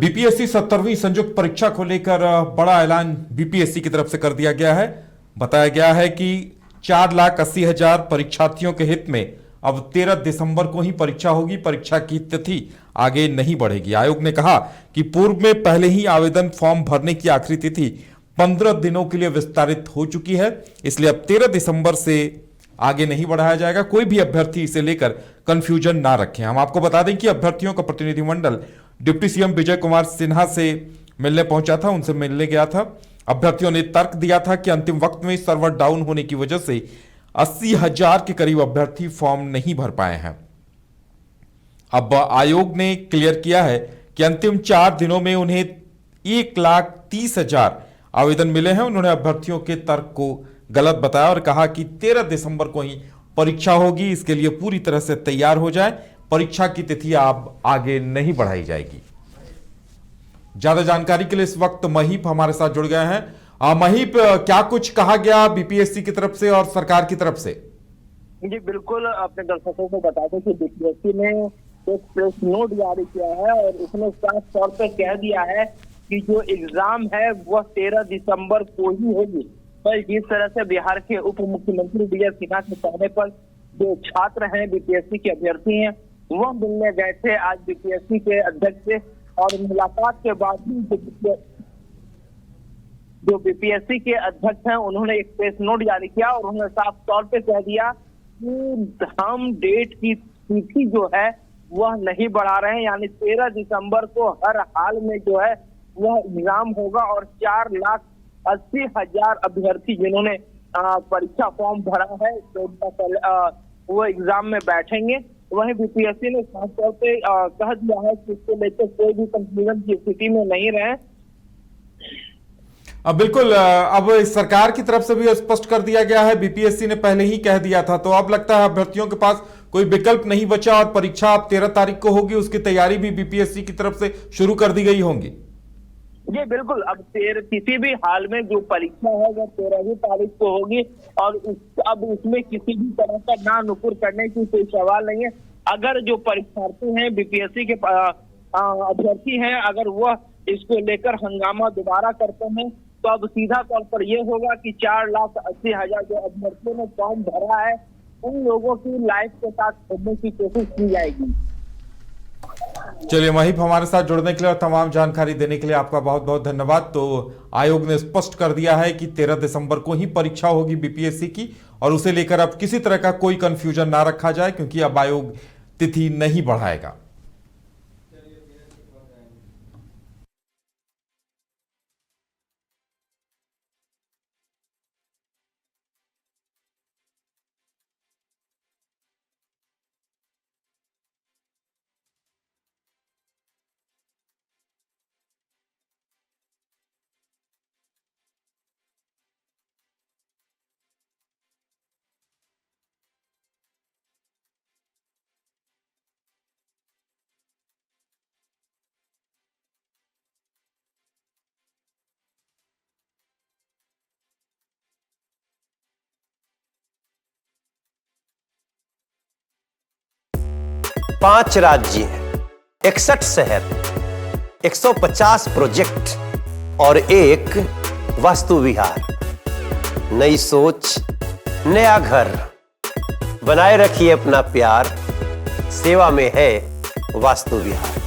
BPSC 70वीं संयुक्त परीक्षा को लेकर बड़ा ऐलान बीपीएससी की तरफ से कर दिया गया है। बताया गया है कि 4,80,000 परीक्षार्थियों के हित में अब 13 दिसंबर को ही परीक्षा होगी। परीक्षा की तिथि आगे नहीं बढ़ेगी। आयोग ने कहा कि पूर्व में पहले ही आवेदन फॉर्म भरने की आखिरी तिथि 15 दिनों के लिए विस्तारित हो चुकी है, इसलिए अब 13 दिसंबर से आगे नहीं बढ़ाया जाएगा। कोई भी अभ्यर्थी इसे लेकर कंफ्यूजन ना रखें। हम आपको बता दें कि अभ्यर्थियों का प्रतिनिधिमंडल डिप्टी सीएम विजय कुमार सिन्हा से मिलने पहुंचा था, उनसे मिलने गया था। अभ्यर्थियों ने तर्क दिया था कि अंतिम वक्त में सर्वर डाउन होने की वजह से 80,000 के करीब अभ्यर्थी फॉर्म नहीं भर पाए हैं। अब आयोग ने क्लियर किया है कि अंतिम 4 दिनों में उन्हें 1,30,000 आवेदन मिले हैं। उन्होंने अभ्यर्थियों के तर्क को गलत बताया और कहा कि 13 दिसंबर को ही परीक्षा होगी, इसके लिए पूरी तरह से तैयार हो जाए। परीक्षा की तिथि अब आगे नहीं बढ़ाई जाएगी। ज्यादा जानकारी के लिए इस वक्त महीप हमारे साथ जुड़ गए हैं। महीप, क्या कुछ कहा गया बीपीएससी की तरफ से और सरकार की तरफ से? जी बिल्कुल, अपने दर्शकों को बता दें कि बीपीएससी ने एक प्रेस नोट जारी किया है और उसने साफ तौर पर कह दिया है कि जो एग्जाम है वह 13 दिसंबर को ही होगी। पर जिस तरह से बिहार के उप मुख्यमंत्री विजय सिन्हा के कहने पर जो छात्र हैं, बीपीएससी के अभ्यर्थी हैं, वह मिलने गए थे आज बीपीएससी के अध्यक्ष से और मुलाकात के बाद ही जो बीपीएससी के अध्यक्ष हैं उन्होंने एक प्रेस नोट जारी किया और उन्होंने साफ तौर पे कह दिया कि हम डेट की तिथि जो है वह नहीं बढ़ा रहे हैं, यानी 13 दिसंबर को हर हाल में जो है वह एग्जाम होगा और 4,80,000 अभ्यर्थी जिन्होंने परीक्षा फॉर्म भरा है तो वो एग्जाम में बैठेंगे। वहीं बीपीएससी ने खास तौर पे कह दिया है कि इसको लेकर कोई भी कंफ्यूजन की स्थिति में नहीं रहे। बिल्कुल, अब सरकार की तरफ से भी स्पष्ट कर दिया गया है। बीपीएससी ने पहले ही कह दिया था, तो अब लगता है अभ्यर्थियों के पास कोई विकल्प नहीं बचा और परीक्षा अब 13 तारीख को होगी। उसकी तैयारी भी बीपीएससी की तरफ से शुरू कर दी गई होंगी। जी बिल्कुल, अब किसी भी हाल में जो परीक्षा है वह 13 तारीख को होगी और अब उसमें किसी भी तरह का ना नुकुर करने की कोई सवाल नहीं है। अगर जो परीक्षार्थी हैं, बीपीएससी के अभ्यर्थी हैं, अगर वह इसको लेकर हंगामा दोबारा करते हैं तो अब सीधा तौर पर यह होगा कि 4,80,000 जो अभ्यर्थियों ने फॉर्म भरा है उन लोगों की लाइफ के साथ छोड़ने की कोशिश की जाएगी। चलिए महीप, हमारे साथ जुड़ने के लिए और तमाम जानकारी देने के लिए आपका बहुत बहुत धन्यवाद। तो आयोग ने स्पष्ट कर दिया है कि 13 दिसंबर को ही परीक्षा होगी बीपीएससी की और उसे लेकर अब किसी तरह का कोई कंफ्यूजन ना रखा जाए, क्योंकि अब आयोग तिथि नहीं बढ़ाएगा। पांच राज्य, 61 शहर, 150 प्रोजेक्ट और एक वास्तु विहार। नई सोच, नया घर। बनाए रखिए अपना प्यार, सेवा में है वास्तु विहार।